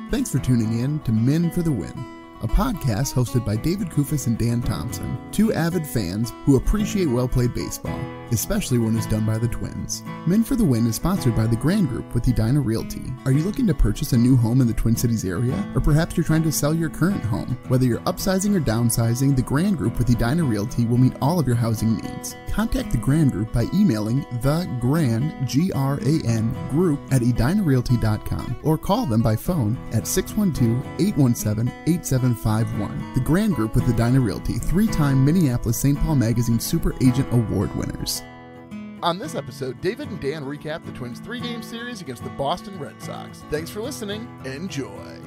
Thanks for tuning in to Men for the Win, a podcast hosted by David Kufis and Dan Thompson, two avid fans who appreciate well-played baseball, especially when it's done by the Twins. Men for the Win is sponsored by the Gran Group with Edina Realty. Are you looking to purchase a new home in the Twin Cities area? Or perhaps you're trying to sell your current home? Whether you're upsizing or downsizing, the Gran Group with Edina Realty will meet all of your housing needs. Contact the Gran Group by emailing thegran, G-R-A-N, group at edinarealty.com or call them by phone at 612-817-8751. The Gran Group with Edina Realty, 3-time Minneapolis-St. Paul Magazine Super Agent Award winners. On this episode, David and Dan recap the Twins' 3-game series against the Boston Red Sox. Thanks for listening. Enjoy.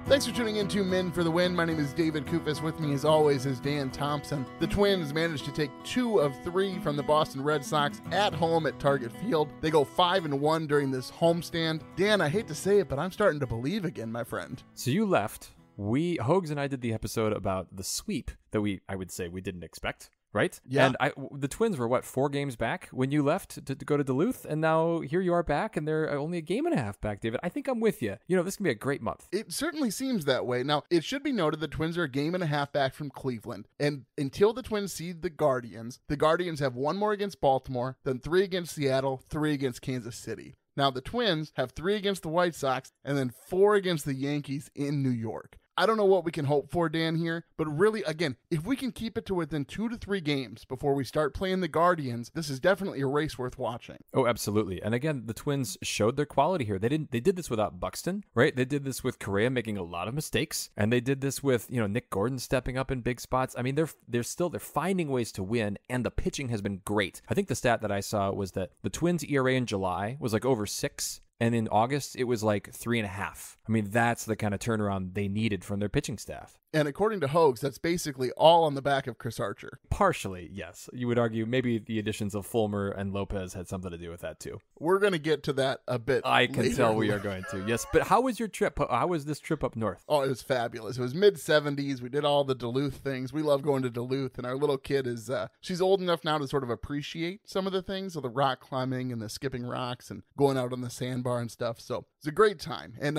Thanks for tuning in to Men for the Win. My name is David Kufis. With me, as always, is Dan Thompson. The Twins managed to take 2 of 3 from the Boston Red Sox at home at Target Field. They go 5-1 during this homestand. Dan, I hate to say it, but I'm starting to believe again, my friend. So you left. Hoges and I did the episode about the sweep that I would say we didn't expect. Right? Yeah. And the Twins were, 4 games back when you left to go to Duluth, and now here you are back, and they're only a game and a half back, David. I think I'm with you. This can be a great month. It certainly seems that way. Now, it should be noted the Twins are a game and a half back from Cleveland, and until the Twins see the Guardians have 1 more against Baltimore, then 3 against Seattle, 3 against Kansas City. Now, the Twins have 3 against the White Sox, and then 4 against the Yankees in New York. I don't know what we can hope for, Dan, here, but really, again, if we can keep it to within 2 to 3 games before we start playing the Guardians, this is definitely a race worth watching. Oh, absolutely. And again, the Twins showed their quality here. They did this without Buxton, right? They did this with Correa making a lot of mistakes, and they did this with, Nick Gordon stepping up in big spots. I mean, they're finding ways to win, and the pitching has been great. I think the stat that I saw was that the Twins' ERA in July was over 6. And in August, it was 3.5. I mean, that's the kind of turnaround they needed from their pitching staff. And according to Hoges, that's basically all on the back of Chris Archer. Partially, yes. You would argue maybe the additions of Fulmer and Lopez had something to do with that, too. We're going to get to that a bit I can later. tell we are going to, yes. But how was your trip? How was this trip up north? Oh, it was fabulous. It was mid-70s. We did all the Duluth things. We love going to Duluth. And our little kid is, she's old enough now to sort of appreciate some of the things, so the rock climbing and the skipping rocks and going out on the sandbar and stuff. So it's a great time. And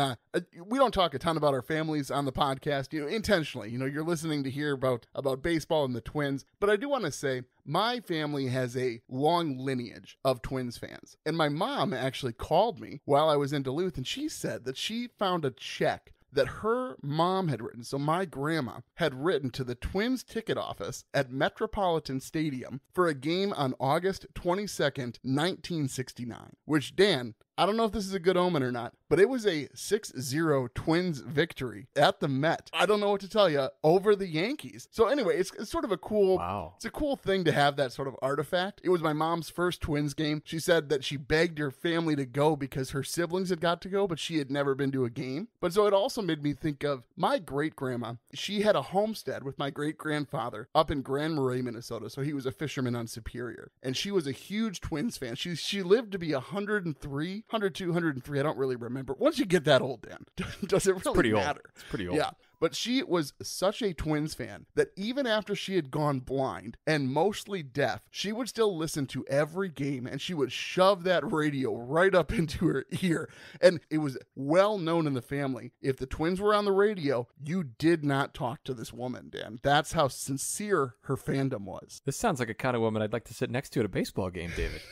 we don't talk a ton about our families on the podcast, intentionally. You're listening to hear about baseball and the Twins. But I do want to say, my family has a long lineage of Twins fans. And my mom actually called me while I was in Duluth, and she said that she found a check that her mom had written, so my grandma had written to the Twins ticket office at Metropolitan Stadium for a game on August 22nd, 1969, which, Dan, I don't know if this is a good omen or not, but it was a 6-0 Twins victory at the Met. I don't know what to tell you, over the Yankees. So anyway, it's sort of a cool, It's a cool thing to have that sort of artifact. It was my mom's first Twins game. She said that she begged her family to go because her siblings had got to go, but she had never been to a game. But so it also made me think of my great-grandma. She had a homestead with my great-grandfather up in Gran, Minnesota, so he was a fisherman on Superior. And she was a huge Twins fan. She lived to be 102, 103, I don't really remember. Once you get that old, Dan, does it really matter? It's pretty old. Yeah. But she was such a Twins fan that even after she had gone blind and mostly deaf, she would still listen to every game, and she would shove that radio right up into her ear. And it was well known in the family, if the Twins were on the radio, you did not talk to this woman, Dan. That's how sincere her fandom was. This sounds like a kind of woman I'd like to sit next to at a baseball game, David.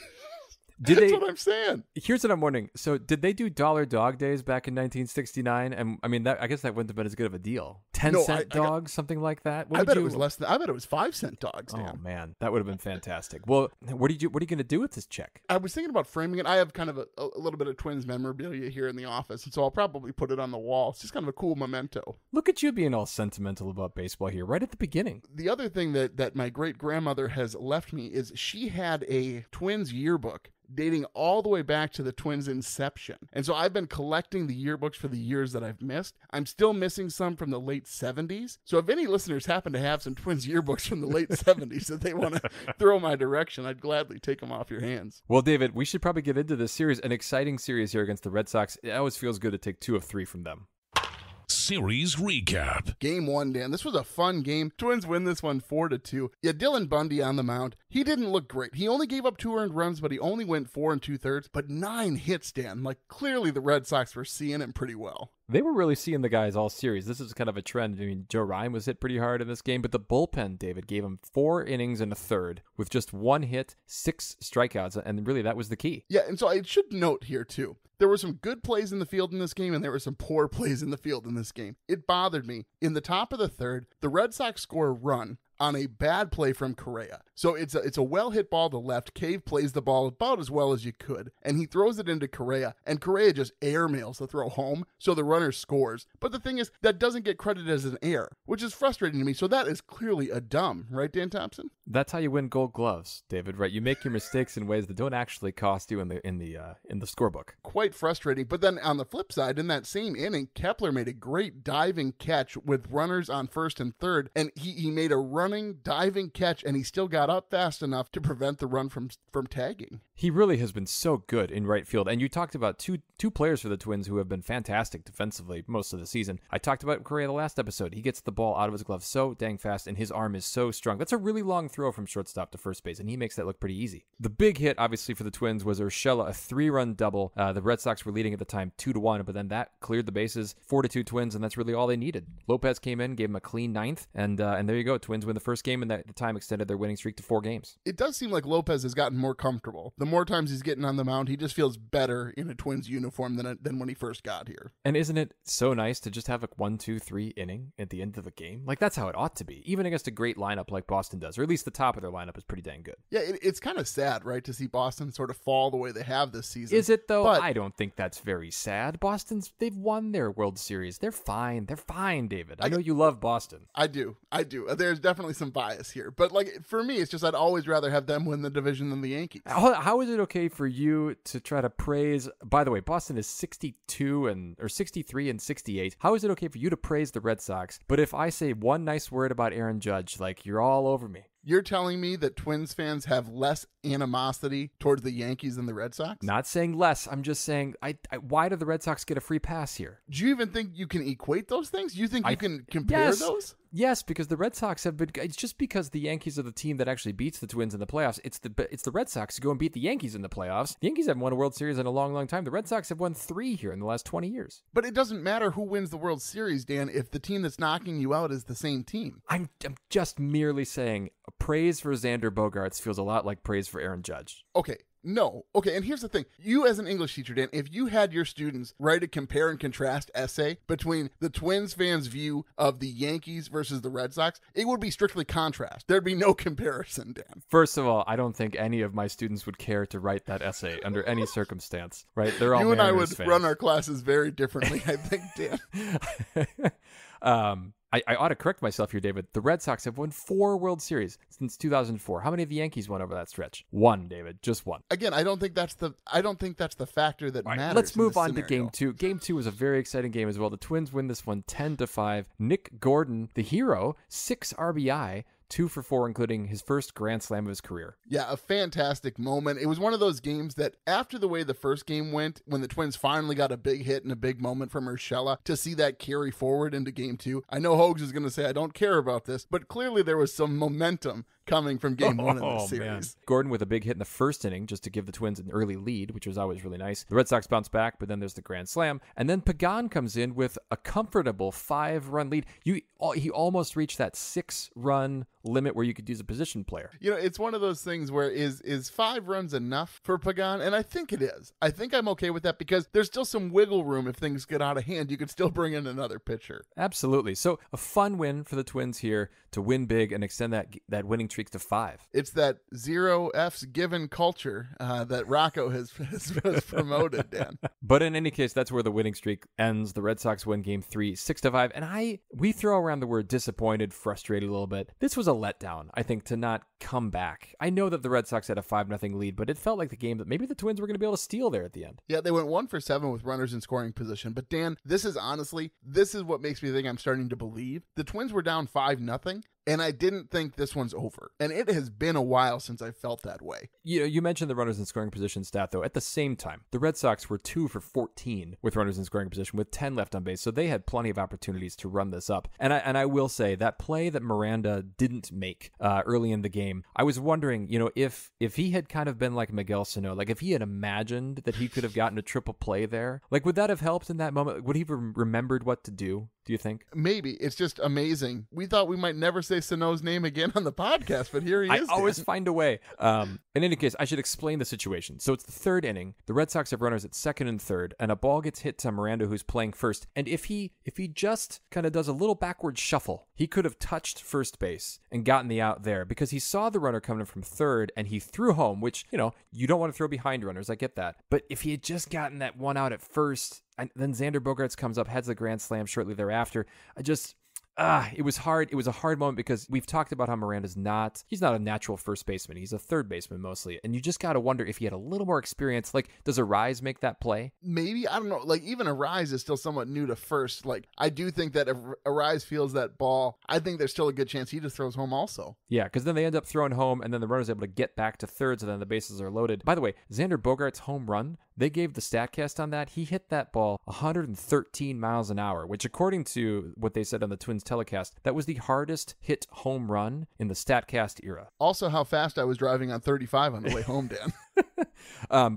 That's what I'm saying. Here's what I'm wondering. So did they do dollar dog days back in 1969? And I mean, I guess that wouldn't have been as good of a deal. 10-cent dogs, something like that. I bet it was less than. I bet it was 5-cent dogs. Dan. Oh man, that would have been fantastic. Well, what are you going to do with this check? I was thinking about framing it. I have kind of a little bit of Twins memorabilia here in the office, and so I'll probably put it on the wall. It's just kind of a cool memento. Look at you being all sentimental about baseball here, right at the beginning. The other thing that my great grandmother has left me is she had a Twins yearbook dating all the way back to the Twins' inception. And so I've been collecting the yearbooks for the years that I've missed. I'm still missing some from the late 70s. So if any listeners happen to have some Twins yearbooks from the late 70s that they want to throw my direction, I'd gladly take them off your hands. Well, David, we should probably get into this series, an exciting series here against the Red Sox. It always feels good to take 2 of 3 from them. Series recap. Game 1, Dan. This was a fun game. Twins win this one 4-2. Yeah, Dylan Bundy on the mound. He didn't look great. He only gave up 2 earned runs, but he only went 4 2/3. But 9 hits, Dan. Like, clearly the Red Sox were seeing him pretty well. They were really seeing the guys all series. This is kind of a trend. I mean, Joe Ryan was hit pretty hard in this game, but the bullpen, David, gave him 4 innings and a third with just 1 hit, 6 strikeouts, and really that was the key. Yeah, and so I should note here, too. There were some good plays in the field in this game, and there were some poor plays in the field in this game. It bothered me. In the top of the third, the Red Sox score a run on a bad play from Correa. So it's a well-hit ball to left. Cave plays the ball about as well as you could, and he throws it into Correa, and Correa just airmails the throw home, so the runner scores. But the thing is, that doesn't get credited as an error, which is frustrating to me. So that is clearly a dumb, right, Dan Thompson? That's how you win Gold Gloves, David, right? You make your mistakes in ways that don't actually cost you in the scorebook. Quite frustrating. But then on the flip side, in that same inning, Kepler made a great diving catch with runners on first and third, and he made a running diving catch, and he still got up fast enough to prevent the run from tagging. He really has been so good in right field. And you talked about two players for the Twins who have been fantastic defensively most of the season. I talked about Correa the last episode. He gets the ball out of his glove so dang fast, and his arm is so strong. That's a really long throw from shortstop to first base, and he makes that look pretty easy. The big hit, obviously, for the Twins was Urshela, a 3-run double. The Red Sox were leading at the time 2-1, but then that cleared the bases, 4-2 Twins, and that's really all they needed. Lopez came in, gave him a clean 9th, and there you go. Twins win the first game, and at the time extended their winning streak to 4 games. It does seem like Lopez has gotten more comfortable. The more times he's getting on the mound, he just feels better in a Twins uniform than when he first got here. And isn't it so nice to just have a 1-2-3 inning at the end of a game? Like, that's how it ought to be, even against a great lineup like Boston does, or at least the top of their lineup is pretty dang good. Yeah, it's kind of sad, right, to see Boston sort of fall the way they have this season. Is it, though? But I don't think that's very sad. They've won their World Series. They're fine, David. I know you love Boston. I do. There's definitely some bias here. But, like, for me, it's just I'd always rather have them win the division than the Yankees. How is it okay for you to try to praise, by the way, Boston is 63 and 68. How is it okay for you to praise the Red Sox, but if I say one nice word about Aaron Judge, like, you're all over me? You're telling me that Twins fans have less animosity towards the Yankees than the Red Sox? Not saying less. I'm just saying, why do the Red Sox get a free pass here? Do you even think you can equate those things? You think you can compare those? Yes, because the Red Sox have been. It's just because the Yankees are the team that actually beats the Twins in the playoffs. It's the Red Sox who go and beat the Yankees in the playoffs. The Yankees haven't won a World Series in a long, long time. The Red Sox have won 3 here in the last 20 years. But it doesn't matter who wins the World Series, Dan, if the team that's knocking you out is the same team. I'm just merely saying praise for Xander Bogaerts feels a lot like praise for Aaron Judge. Okay. No. Okay, and here's the thing. You as an English teacher, Dan, if you had your students write a compare and contrast essay between the Twins fans' view of the Yankees versus the Red Sox, it would be strictly contrast. There'd be no comparison, Dan. First of all, I don't think any of my students would care to write that essay under any circumstance, right? They're all You and I Mariners would fans. run our classes very differently, I think, Dan. I ought to correct myself here, David. The Red Sox have won 4 World Series since 2004. How many have the Yankees won over that stretch? 1, David. Just 1. Again, I don't think that's the factor that matters. Let's move on to scenario. Game 2. Game 2 was a very exciting game as well. The Twins win this one 10-5. Nick Gordon, the hero, 6 RBI. 2 for 4, including his first grand slam of his career. Yeah, a fantastic moment. It was one of those games that after the way the first game went, when the Twins finally got a big hit and a big moment from Urshela, to see that carry forward into Game 2. I know Hoges is going to say, I don't care about this, but clearly there was some momentum coming from Game 1 in this series. Man. Gordon with a big hit in the first inning just to give the Twins an early lead, which was always really nice. The Red Sox bounce back, but then there's the grand slam. And then Pagan comes in with a comfortable 5-run lead. He almost reached that 6-run limit where you could use a position player. You know, it's one of those things where is 5 runs enough for Pagan? And I think it is. I think I'm okay with that because there's still some wiggle room if things get out of hand. You could still bring in another pitcher. Absolutely. So a fun win for the Twins here to win big and extend that winning streak to 5. It's that 0 F's given culture that Rocco has promoted, Dan. But in any case, that's where the winning streak ends. The Red Sox win Game 3, 6-5. And we throw around the word disappointed, frustrated a little bit. This was a letdown, I think, to not come back. I know that the Red Sox had a 5-0 lead, but it felt like the game that maybe the Twins were going to be able to steal there at the end. Yeah, they went 1 for 7 with runners in scoring position. But Dan, this is what makes me think I'm starting to believe. The Twins were down 5-0. and I didn't think this one's over. And it has been a while since I felt that way. You mentioned the runners in scoring position stat, though. At the same time, the Red Sox were 2 for 14 with runners in scoring position with 10 left on base, so they had plenty of opportunities to run this up. And I will say that play that Miranda didn't make early in the game, I was wondering, if he had kind of been like Miguel Sano, like if he had imagined that he could have gotten a triple play there, like would that have helped in that moment? Would he have remembered what to do you think? Maybe. It's just amazing. We thought we might never say Sano's name again on the podcast, but here he is. I always find a way. In any case, I should explain the situation. So it's the third inning. The Red Sox have runners at second and third, and a ball gets hit to Miranda, who's playing first. And if he just kind of does a little backward shuffle, he could have touched first base and gotten the out there because he saw the runner coming from third and he threw home, which, you don't want to throw behind runners. I get that. But if he had just gotten that one out at first, and then Xander Bogaerts comes up, heads the grand slam shortly thereafter. It was hard. It was a hard moment because we've talked about how Miranda's he's not a natural first baseman. He's a third baseman mostly. And you just got to wonder if he had a little more experience. Like, does Arise make that play? Maybe. I don't know. Like, even Arise is still somewhat new to first. Like, I do think that if Arise feels that ball, I think there's still a good chance he just throws home also. Yeah, because then they end up throwing home, and then the runner's able to get back to third, so then the bases are loaded. By the way, Xander Bogaerts' home run, they gave the StatCast on that. He hit that ball 113 miles an hour, which according to what they said on the Twins telecast, that was the hardest hit home run in the StatCast era. Also, how fast I was driving on 35 on the way home, Dan.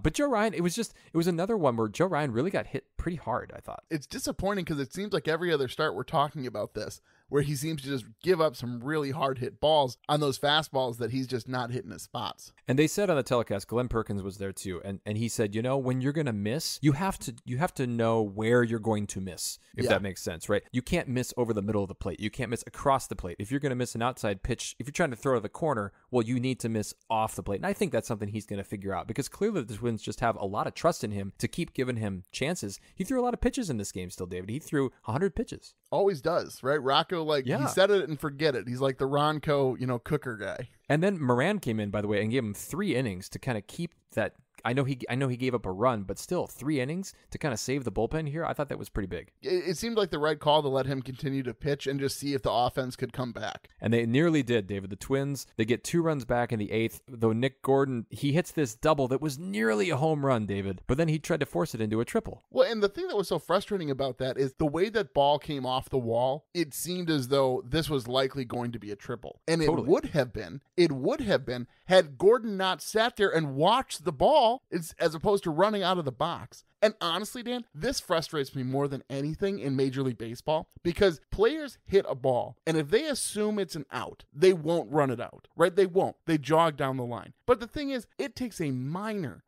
But Joe Ryan, it was another one where Joe Ryan really got hit pretty hard, I thought. It's disappointing because it seems like every other start we're talking about this, where he seems to just give up some really hard hit balls on those fastballs that he's just not hitting his spots. And they said on the telecast, Glenn Perkins was there too, and he said, when you're going to miss, you have to know where you're going to miss, if that makes sense, right? You can't miss over the middle of the plate. You can't miss across the plate. If you're going to miss an outside pitch, if you're trying to throw to the corner, well, you need to miss off the plate. And I think that's something he's going to figure out because clearly the Twins just have a lot of trust in him to keep giving him chances. He threw a lot of pitches in this game still, David. He threw 100 pitches. Always does, right? Rocco, he said it and forget it. He's like the Ronco, cooker guy. And then Moran came in, by the way, and gave him 3 innings to kind of keep that. I know he gave up a run, but still 3 innings to kind of save the bullpen here. I thought that was pretty big. It seemed like the right call to let him continue to pitch and just see if the offense could come back. And they nearly did, David. The Twins, they get 2 runs back in the 8th, though Nick Gordon, he hits this double that was nearly a home run, David, but then he tried to force it into a triple. Well, and the thing that was so frustrating about that is the way that ball came off the wall, it seemed as though this was likely going to be a triple. And it would have been had Gordon not sat there and watched the ball as opposed to running out of the box. And honestly, Dan, this frustrates me more than anything in Major League Baseball because players hit a ball, and if they assume it's an out, they won't run it out, right? They won't. They jog down the line. But the thing is, it takes a minor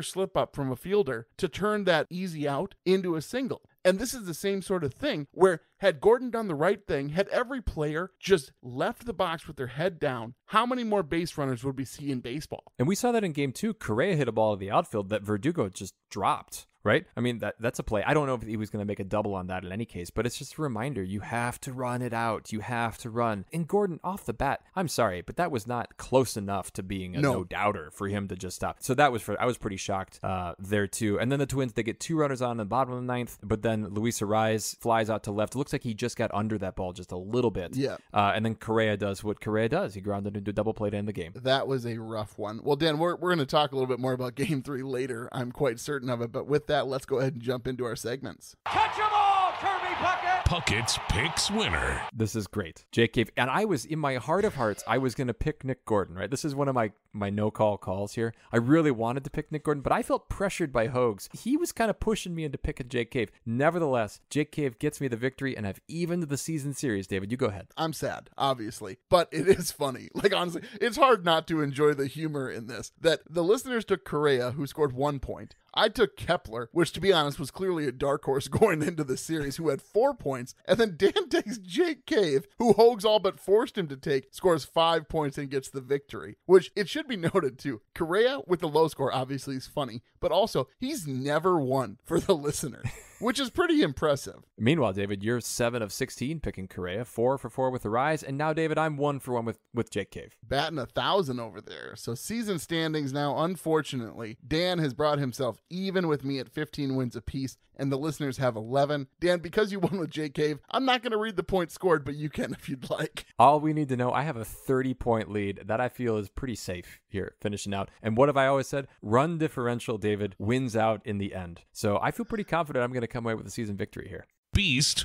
slip up from a fielder to turn that easy out into a single. And this is the same sort of thing where had Gordon done the right thing, had every player just left the box with their head down, how many more base runners would we see in baseball? And we saw that in game 2. Correa hit a ball to the outfield that Verdugo just dropped. Right? I mean, that's a play. I don't know if he was going to make a double on that in any case, but it's just a reminder. You have to run it out. You have to run. And Gordon, off the bat, I'm sorry, but that was not close enough to being a no-doubter for him to just stop. So I was pretty shocked there too. And then the Twins, they get 2 runners on in the bottom of the 9th, but then Luis Arise flies out to left. It looks like he just got under that ball just a little bit. Yeah. And then Correa does what Correa does. He grounded into a double play to end the game. That was a rough one. Well, Dan, we're going to talk a little bit more about Game 3 later. I'm quite certain of it. But with that, let's go ahead and jump into our segments. Catch 'em all, Kirby Puckett! Puckett's Picks Winner. This is great. Jake gave, and I was, in my heart of hearts, I was going to pick Nick Gordon, right? This is one of my no-call calls here. I really wanted to pick Nick Gordon, but I felt pressured by Hoges. He was kind of pushing me into picking Jake Cave. Nevertheless, Jake Cave gets me the victory, and I've evened the season series. David, you go ahead. I'm sad, obviously, but it is funny. Like, honestly, it's hard not to enjoy the humor in this. That the listeners took Correa, who scored 1 point. I took Kepler, which to be honest was clearly a dark horse going into the series, who had 4 points. And then Dan takes Jake Cave, who Hoges all but forced him to take, scores 5 points and gets the victory. Which, it should be noted too, Correa with the low score obviously is funny, but also he's never won for the listener. which is pretty impressive. Meanwhile, David, you're 7 of 16 picking Correa, 4 for 4 with Arise, and now, David, I'm 1 for 1 with Jake Cave. Batting 1,000 over there. So season standings now, unfortunately, Dan has brought himself even with me at 15 wins apiece, and the listeners have 11. Dan, because you won with Jake Cave, I'm not going to read the points scored, but you can if you'd like. All we need to know, I have a 30-point lead that I feel is pretty safe here, finishing out. And what have I always said? Run differential, David, wins out in the end. So I feel pretty confident I'm going to come away with a season victory here. Beast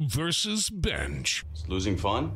versus Bench. Is losing fun?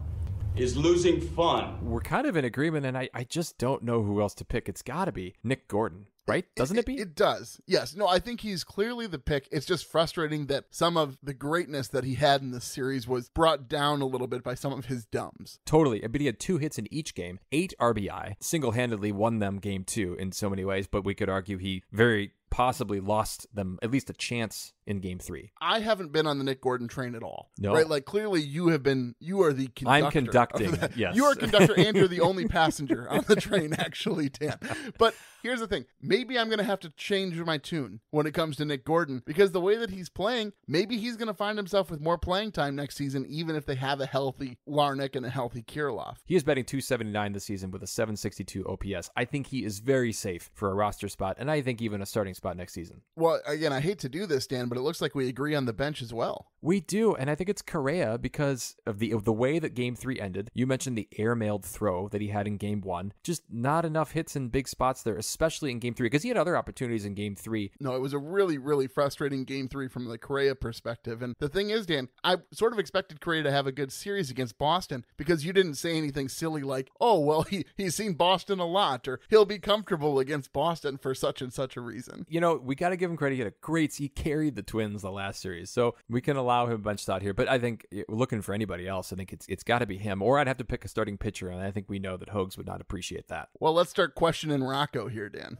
Is losing fun? We're kind of in agreement, and I just don't know who else to pick. It's got to be Nick Gordon. Right? Doesn't it be? It does. Yes. No, I think he's clearly the pick. It's just frustrating that some of the greatness that he had in this series was brought down a little bit by some of his dumbs. Totally. But he had 2 hits in each game, 8 RBI, single-handedly won them game 2 in so many ways, but we could argue he very possibly lost them at least a chance in game 3. I haven't been on the Nick Gordon train at all. No. Right? Like, clearly you are the conductor. I'm conducting, yes. You are a conductor and you're the only passenger on the train, actually, Dan. But here's the thing. Maybe I'm going to have to change my tune when it comes to Nick Gordon, because the way that he's playing, maybe he's going to find himself with more playing time next season, even if they have a healthy Larnach and a healthy Kirilloff. He is batting .279 this season with a .762 OPS. I think he is very safe for a roster spot, and I think even a starting spot next season. Well, again, I hate to do this, Dan, but it looks like we agree on the bench as well. We do, and I think it's Correa because of the way that Game 3 ended. You mentioned the air-mailed throw that he had in Game 1. Just not enough hits in big spots there, especially in Game 3, because he had other opportunities in Game 3. No, it was a really, really frustrating Game 3 from the Correa perspective. And the thing is, Dan, I sort of expected Correa to have a good series against Boston because you didn't say anything silly like, oh, well, he's seen Boston a lot, or he'll be comfortable against Boston for such and such a reason. You know, we got to give him credit. He had a great, he carried the Twins the last series, so we can allow him a bench spot here. But I think looking for anybody else, I think it's got to be him, or I'd have to pick a starting pitcher, and I think we know that Hoges would not appreciate that. Well, let's start questioning Rocco here, Dan.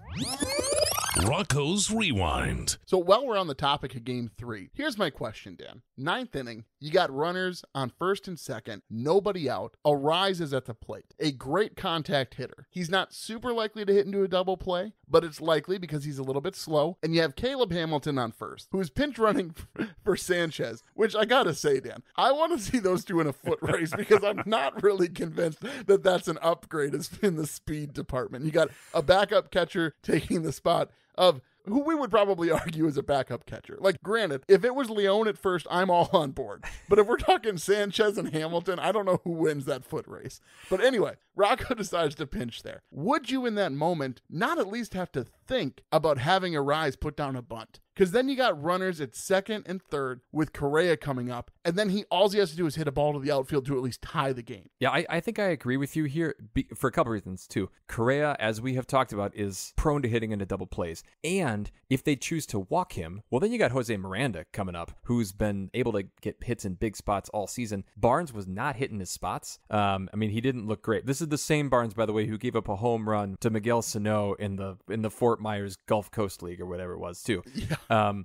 Rocco's Rewind. So while we're on the topic of Game 3, here's my question, Dan. 9th inning, you got runners on first and second, nobody out. Arise is at the plate. A great contact hitter. He's not super likely to hit into a double play, but it's likely because he's a little bit slow. And you have Caleb Hamilton on first, who's pinch running for Sanchez, which I gotta say, Dan, I want to see those two in a foot race because I'm not really convinced that that's an upgrade in the speed department. You got a backup catcher taking the spot of who we would probably argue is a backup catcher. Like, granted, if it was Leone at first, I'm all on board. But if we're talking Sanchez and Hamilton, I don't know who wins that foot race. But anyway, Rocco decides to pinch there. Would you in that moment not at least have to think about having Arise put down a bunt? Because then you got runners at second and third with Correa coming up, and then all he has to do is hit a ball to the outfield to at least tie the game. Yeah, I think I agree with you here for a couple reasons, too. Correa, as we have talked about, is prone to hitting into double plays. And if they choose to walk him, well, then you got Jose Miranda coming up, who's been able to get hits in big spots all season. Barnes was not hitting his spots. I mean, he didn't look great. This is the same Barnes, by the way, who gave up a home run to Miguel Sano in the Fort Myers Gulf Coast League or whatever it was, too. Yeah.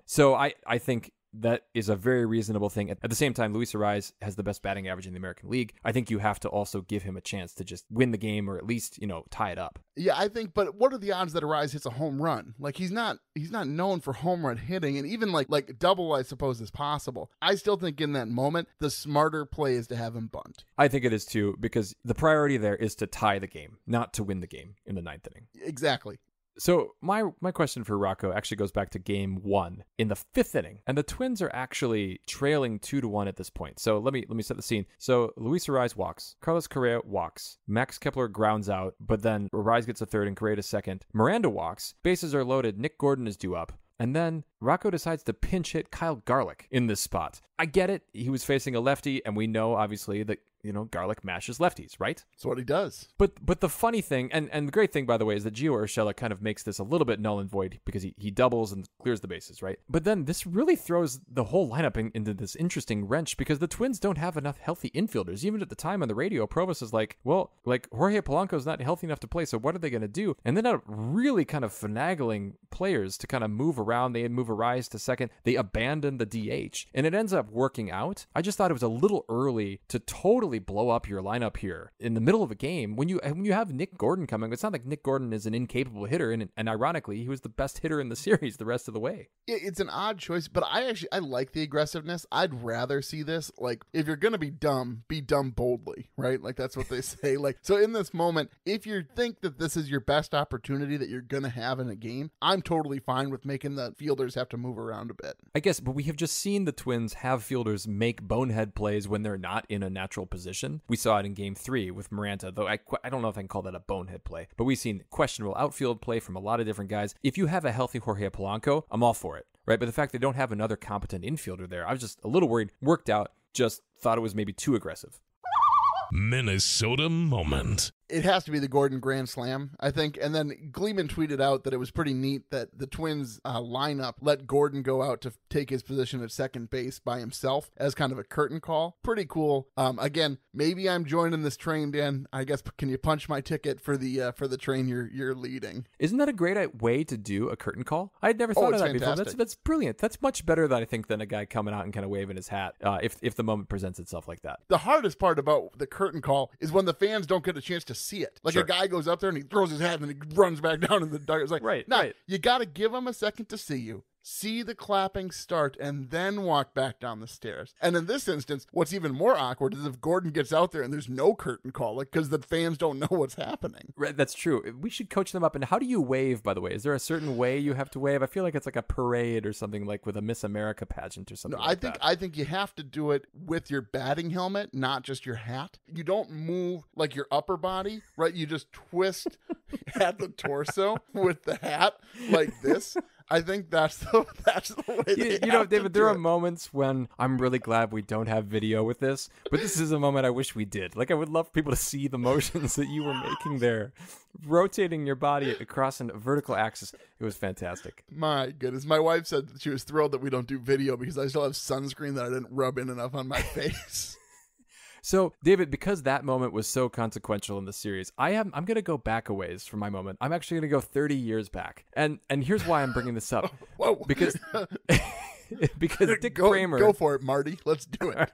So I think that is a very reasonable thing. At the same time, Luis Arise has the best batting average in the American League. I think you have to also give him a chance to just win the game or at least, tie it up. Yeah, I think, but what are the odds that Arise hits a home run? Like, he's not known for home run hitting, and even like double, I suppose, is possible. I still think in that moment, the smarter play is to have him bunt. I think it is too, because the priority there is to tie the game, not to win the game in the 9th inning. Exactly. So my question for Rocco actually goes back to Game 1 in the 5th inning, and the Twins are actually trailing 2-1 at this point. So let me set the scene. So Luis Arise walks, Carlos Correa walks, Max Kepler grounds out, but then Arise gets a third and Correa to second. Miranda walks, bases are loaded, Nick Gordon is due up. And then Rocco decides to pinch hit Kyle Garlick in this spot. I get it. He was facing a lefty, and we know, obviously, that, Garlick mashes lefties, right? That's what he does. But the funny thing, and the great thing, by the way, is that Gio Urshela kind of makes this a little bit null and void because he doubles and clears the bases, right? But then this really throws the whole lineup into this interesting wrench because the Twins don't have enough healthy infielders. Even at the time on the radio, Provis is like, well, Jorge Polanco's not healthy enough to play, so what are they going to do? And then really kind of finagling players to kind of move around. They move Arise to second. They abandon the DH, and it ends up working out. I just thought it was a little early to totally completely blow up your lineup here in the middle of a game when you have Nick Gordon coming. It's not like Nick Gordon is an incapable hitter, and ironically, he was the best hitter in the series the rest of the way. It's an odd choice, but I like the aggressiveness. I'd rather see this, like, if you're gonna be dumb boldly, right? Like, that's what they say. Like, so in this moment, if you think that this is your best opportunity that you're gonna have in a game, I'm totally fine with making the fielders have to move around a bit. I guess, but we have just seen the Twins have fielders make bonehead plays when they're not in a natural position. We saw it in Game 3 with Miranda, though I don't know if I can call that a bonehead play, but we've seen questionable outfield play from a lot of different guys. If you have a healthy Jorge Polanco, I'm all for it, right? But the fact they don't have another competent infielder there, I was just a little worried. Worked out, just thought it was maybe too aggressive. Minnesota moment. It has to be the Gordon Grand Slam, I think. And then Gleeman tweeted out that it was pretty neat that the Twins lineup let Gordon go out to take his position at second base by himself as kind of a curtain call. Pretty cool. Again, maybe I'm joining this train, Dan. I guess, can you punch my ticket for the train you're leading? Isn't that a great way to do a curtain call? I'd never thought of that fantastic. before. That's brilliant. That's much better than I think than a guy coming out and kind of waving his hat if the moment presents itself like that. The hardest part about the curtain call is when the fans don't get a chance to see it. Like, sure. A guy goes up there and he throws his hat and then he runs back down in the dugout. It's like, right. You got to give him a second to see you. See the clapping start and then walk back down the stairs. And in this instance, what's even more awkward is if Gordon gets out there and there's no curtain call, like, because the fans don't know what's happening. Right, that's true. We should coach them up. And how do you wave, by the way? Is there a certain way you have to wave? I feel like it's like a parade or something, like with a Miss America pageant or something. I think you have to do it with your batting helmet, not just your hat. You don't move like your upper body, right? You just twist at the torso with the hat like this. I think that's the way you know, David, there are moments when I'm really glad we don't have video with this, but this is a moment I wish we did. Like, I would love people to see the motions that you were making there, rotating your body across a vertical axis. It was fantastic. My goodness. My wife said that she was thrilled that we don't do video because I still have sunscreen that I didn't rub in enough on my face. So, David, because that moment was so consequential in the series, I'm going to go back a ways for my moment. I'm actually going to go 30 years back. And here's why I'm bringing this up. Whoa. Because Dick Kramer... Go for it, Marty. Let's do it.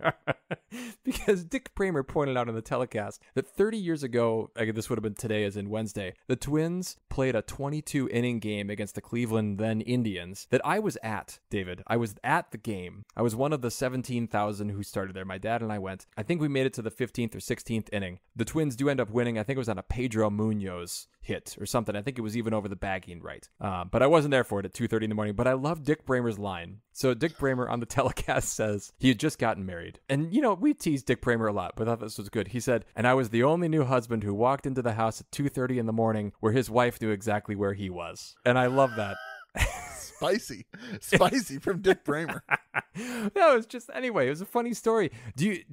Because Dick Kramer pointed out on the telecast that 30 years ago, this would have been today as in Wednesday, the Twins played a 22-inning game against the Cleveland then Indians that I was at, David. I was at the game. I was one of the 17,000 who started there. My dad and I went. I think we made it to the 15th or 16th inning. The Twins do end up winning. I think it was on a Pedro Munoz hit or something. I think it was even over the bagging right. But I wasn't there for it at 2:30 in the morning. But I love Dick Kramer's line. So Dick Kramer on the telecast says he had just gotten married. And, you know, we teased Dick Kramer a lot, but I thought this was good. He said, and I was the only new husband who walked into the house at 2:30 in the morning where his wife knew exactly where he was. And I love that. Spicy from Dick Kramer. No, it's just, anyway, it was a funny story.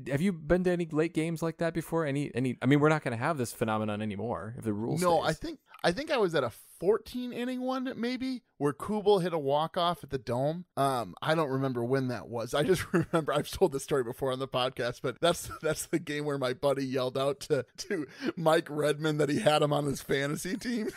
Have you been to any late games like that before? I mean, we're not going to have this phenomenon anymore if the rules No, stays. I think I was at a 14-inning one, maybe, where Kubel hit a walk-off at the Dome. I don't remember when that was. I just remember, I've told this story before on the podcast, but that's the game where my buddy yelled out to Mike Redmond that he had him on his fantasy team.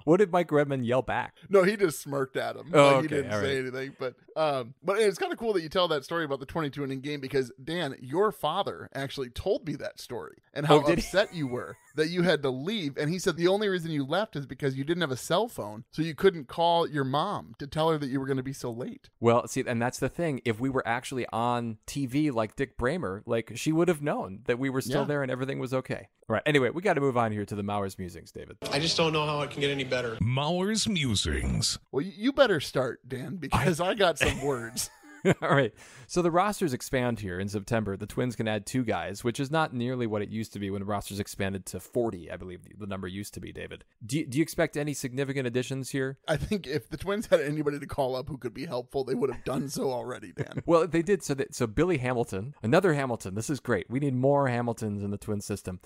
What did Mike Redmond yell back? No, he just smirked at him. Oh, He didn't say anything. But it's kind of cool that you tell that story about the 22-inning game because, Dan, your father actually told me that story and how upset you were that you had to leave. And he said the only reason you left is because you didn't have a cell phone, so you couldn't call your mom to tell her that you were going to be so late. Well, see, and that's the thing. If we were actually on TV like Dick Kramer, like, she would have known that we were still there and everything was okay. All right. Anyway, we got to move on here to the Mauer's musings, David. I just don't know how it can get any better. Mauer's musings. Well, you better start, Dan, because I got some words. All right. So the rosters expand here in September. The Twins can add 2 guys, which is not nearly what it used to be when the rosters expanded to 40, I believe the number used to be, David. Do you expect any significant additions here? I think if the Twins had anybody to call up who could be helpful, they would have done so already, Dan. Well, they did. So Billy Hamilton, another Hamilton. This is great. We need more Hamiltons in the Twins system.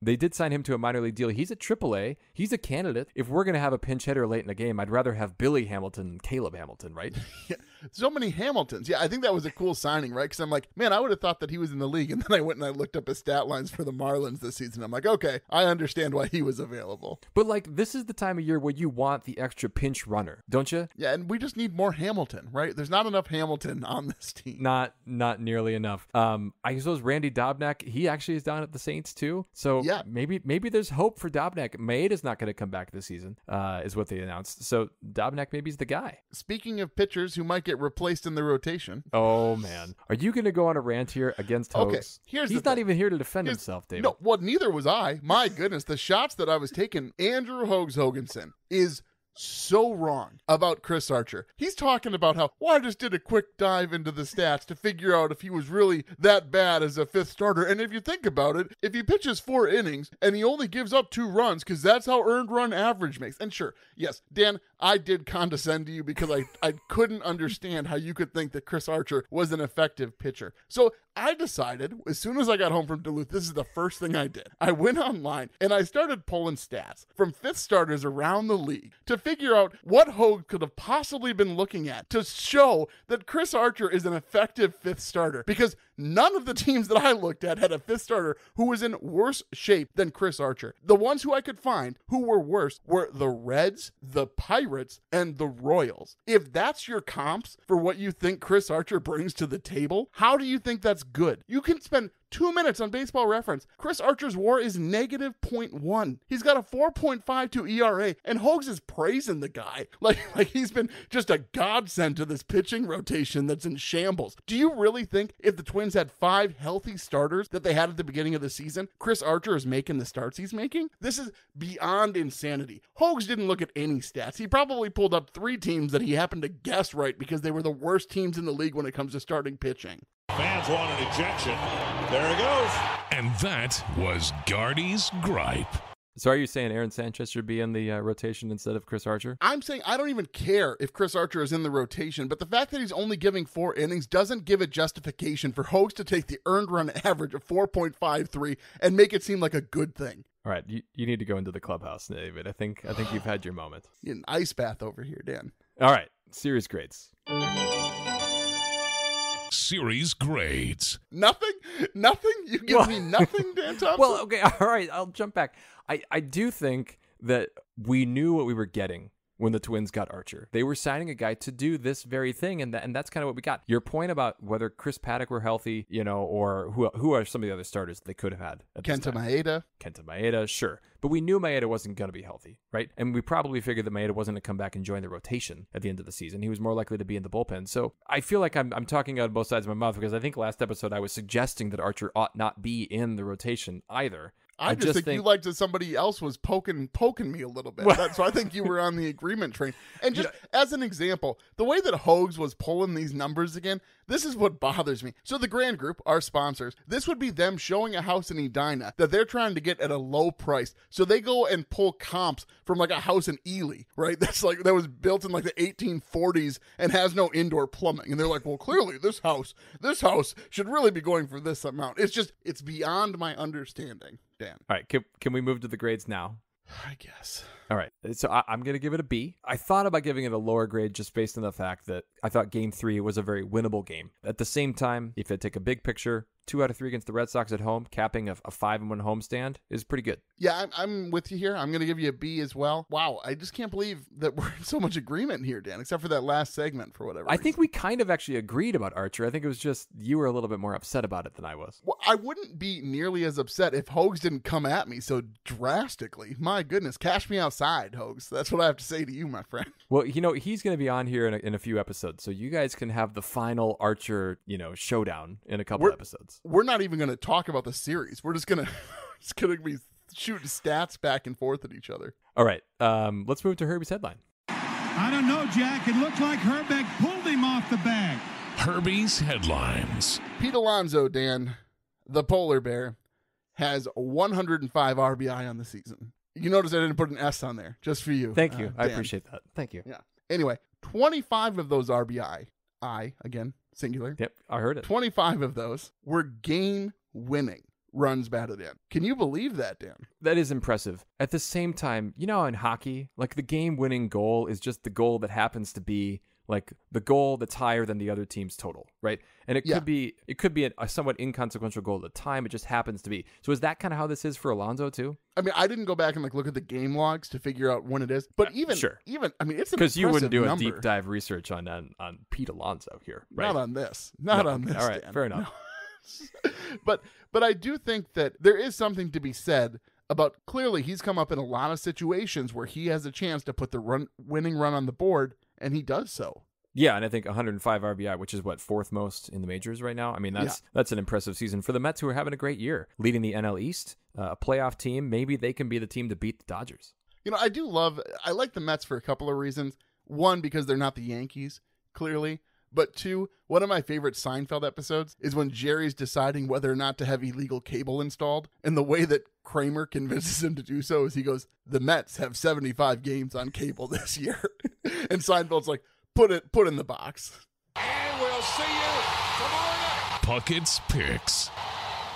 They did sign him to a minor league deal. He's at AAA. He's a candidate. If we're going to have a pinch hitter late in the game, I'd rather have Billy Hamilton than Caleb Hamilton, right? Yeah. so many Hamiltons. Yeah, I think that was a cool signing, right? Because I'm like, man, I would have thought that he was in the league. And then I went and I looked up his stat lines for the Marlins this season. I'm like, okay, I understand why he was available. But like, this is the time of year where you want the extra pinch runner, don't you? Yeah, and we just need more Hamilton, right? There's not enough Hamilton on this team. Not nearly enough. I suppose Randy Dobnak, he actually is down at the Saints too. So yeah, maybe there's hope for Dobnak. Maeda's not going to come back this season, is what they announced. So Dobnak maybe is the guy. Speaking of pitchers who might get replaced in the rotation. Oh man, are you going to go on a rant here against Hoges? Okay, he's not even here to defend himself, David. No, well, neither was I. My goodness, the shots that I was taking, Andrew Hoges Hoganson is so wrong about Chris Archer. He's talking about how, well, I just did a quick dive into the stats to figure out if he was really that bad as a fifth starter. And if you think about it, if he pitches 4 innings and he only gives up 2 runs, because that's how earned run average makes. And sure, yes, Dan, I did condescend to you because I couldn't understand how you could think that Chris Archer was an effective pitcher. So I decided, as soon as I got home from Duluth, this is the first thing I did. I went online and I started pulling stats from fifth starters around the league to figure out what Hogue could have possibly been looking at to show that Chris Archer is an effective fifth starter, because none of the teams that I looked at had a fifth starter who was in worse shape than Chris Archer. The ones who I could find who were worse were the Reds, the Pirates, and the Royals. If that's your comps for what you think Chris Archer brings to the table, how do you think that's good? You can spend 2 minutes on Baseball Reference. Chris Archer's WAR is negative 0.1. He's got a 4.52 ERA, and Hogues is praising the guy like he's been just a godsend to this pitching rotation that's in shambles. Do you really think if the Twins had 5 healthy starters that they had at the beginning of the season, Chris Archer is making the starts he's making? This is beyond insanity. Hogues didn't look at any stats. He probably pulled up 3 teams that he happened to guess right because they were the worst teams in the league when it comes to starting pitching. Fans want an ejection. There it goes. And that was Gardy's gripe. So are you saying Aaron Sanchez should be in the rotation instead of Chris Archer? I'm saying I don't even care if Chris Archer is in the rotation, but the fact that he's only giving 4 innings doesn't give a justification for Hogues to take the earned run average of 4.53 and make it seem like a good thing. All right, you need to go into the clubhouse, David. I think you've had your moment. You're an ice bath over here, Dan. All right, series grades. Series grades. Nothing? You give me nothing, Dan Thompson? Well, okay, all right, I'll jump back. I do think that we knew what we were getting when the Twins got Archer. They were signing a guy to do this very thing, and that's kind of what we got. Your point about whether Chris Paddock were healthy, or who are some of the other starters they could have had at this time. Kenta Maeda, sure. But we knew Maeda wasn't going to be healthy, right? And we probably figured that Maeda wasn't going to come back and join the rotation at the end of the season. He was more likely to be in the bullpen. So I feel like I'm talking out of both sides of my mouth, because I think last episode I was suggesting that Archer ought not be in the rotation either. I just think you liked that somebody else was poking me a little bit. So I think you were on the agreement train. And just as an example, the way that Hogues was pulling these numbers again, this is what bothers me. So the Gran Group, our sponsors, this would be them showing a house in Edina that they're trying to get at a low price. So they go and pull comps from like a house in Ely, right? That was built in like the 1840s and has no indoor plumbing. And they're like, well, clearly this house should really be going for this amount. It's beyond my understanding. Dan. All right, can we move to the grades now? I guess. All right, so I'm going to give it a B. I thought about giving it a lower grade just based on the fact that I thought Game 3 was a very winnable game. At the same time, if I take a big picture, 2 out of 3 against the Red Sox at home, capping a 5-1 homestand is pretty good. Yeah, I'm with you here. I'm going to give you a B as well. Wow, I just can't believe that we're in so much agreement here, Dan, except for that last segment for whatever reason. I think we kind of actually agreed about Archer. I think it was just you were a little bit more upset about it than I was. Well, I wouldn't be nearly as upset if Hogues didn't come at me so drastically. My goodness, cash me outside, Hogues. That's what I have to say to you, my friend. Well, he's going to be on here in a few episodes, so you guys can have the final Archer, showdown in a couple episodes. We're not even going to talk about the series. We're just going to be shooting stats back and forth at each other. All right, let's move to Herbie's headline. I don't know, Jack. It looked like Herbeck pulled him off the bag. Herbie's headlines. Pete Alonso, Dan, the polar bear, has 105 RBI on the season. You notice I didn't put an S on there, just for you. Thank you. Dan. I appreciate that. Thank you. Yeah. Anyway, 25 of those RBI, again, singular. Yep, I heard it. 25 of those were game-winning runs batted in. Can you believe that, Dan? That is impressive. At the same time, in hockey, like the game-winning goal is just the goal that happens to be like the goal that's higher than the other team's total, right? And it could be a somewhat inconsequential goal at the time. It just happens to be. So is that kind of how this is for Alonso too? I mean, I didn't go back and like look at the game logs to figure out when it is, but even I mean, it's because you wouldn't do number. a deep dive research on Pete Alonso here, right? Not on this. Not on this. All right, Dan. fair enough. No. but I do think that there is something to be said about clearly he's come up in a lot of situations where he has a chance to put the winning run on the board, and he does so. Yeah, and I think 105 RBI, which is what, fourth most in the majors right now. I mean, that's an impressive season for the Mets, who are having a great year, leading the NL East, a playoff team. Maybe they can be the team to beat the Dodgers. You know, I like the Mets for a couple of reasons. One, because they're not the Yankees, clearly. But two, one of my favorite Seinfeld episodes is when Jerry's deciding whether or not to have illegal cable installed. And the way that Kramer convinces him to do so is he goes, the Mets have 75 games on cable this year. And Seinfeld's like, put in the box. And we'll see you tomorrow night. Puckett's Picks.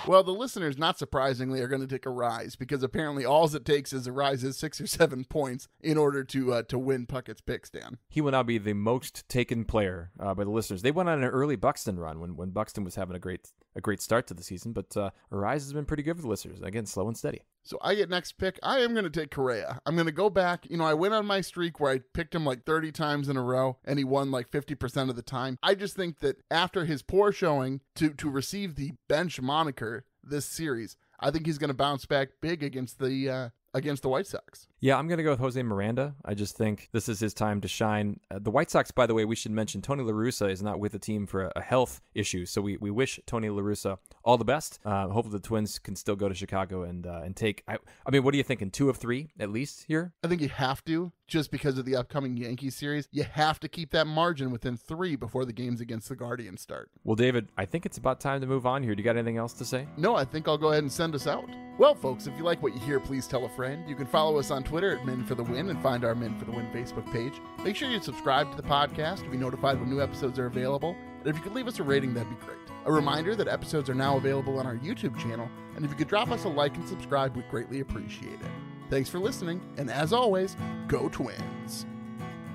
Well, the listeners, not surprisingly, are going to take a rise because apparently all it takes is a rise of 6 or 7 points in order to win Puckett's Picks, Dan. He will now be the most taken player by the listeners. They went on an early Buxton run when Buxton was having a great start to the season, but a rise has been pretty good for the listeners. Again, slow and steady. So I get next pick. I am going to take Correa. I'm going to go back. You know, I went on my streak where I picked him like 30 times in a row, and he won like 50% of the time. I just think that after his poor showing to receive the bench moniker this series, I think he's going to bounce back big against the White Sox. Yeah, I'm going to go with Jose Miranda. I just think this is his time to shine. The White Sox, by the way, we should mention Tony La Russa is not with the team for a health issue, so we wish Tony La Russa all the best. Hopefully the Twins can still go to Chicago and take, I mean, what are you thinking, 2 of 3 at least here? I think you have to, just because of the upcoming Yankees series. You have to keep that margin within 3 before the games against the Guardians start. Well, David, I think it's about time to move on here. Do you got anything else to say? No, I think I'll go ahead and send us out. Well, folks, if you like what you hear, please tell a friend. You can follow us on Twitter at Men for the Win and find our Men for the Win Facebook page. Make sure you subscribe to the podcast to be notified when new episodes are available. And if you could leave us a rating, that'd be great. A reminder that episodes are now available on our YouTube channel. And if you could drop us a like and subscribe, we'd greatly appreciate it. Thanks for listening. And as always, go Twins.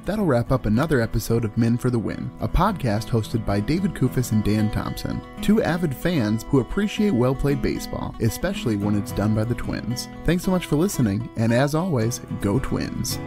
That'll wrap up another episode of Men for the Win, a podcast hosted by David Kufis and Dan Thompson, 2 avid fans who appreciate well-played baseball, especially when it's done by the Twins. Thanks so much for listening, and as always, go Twins.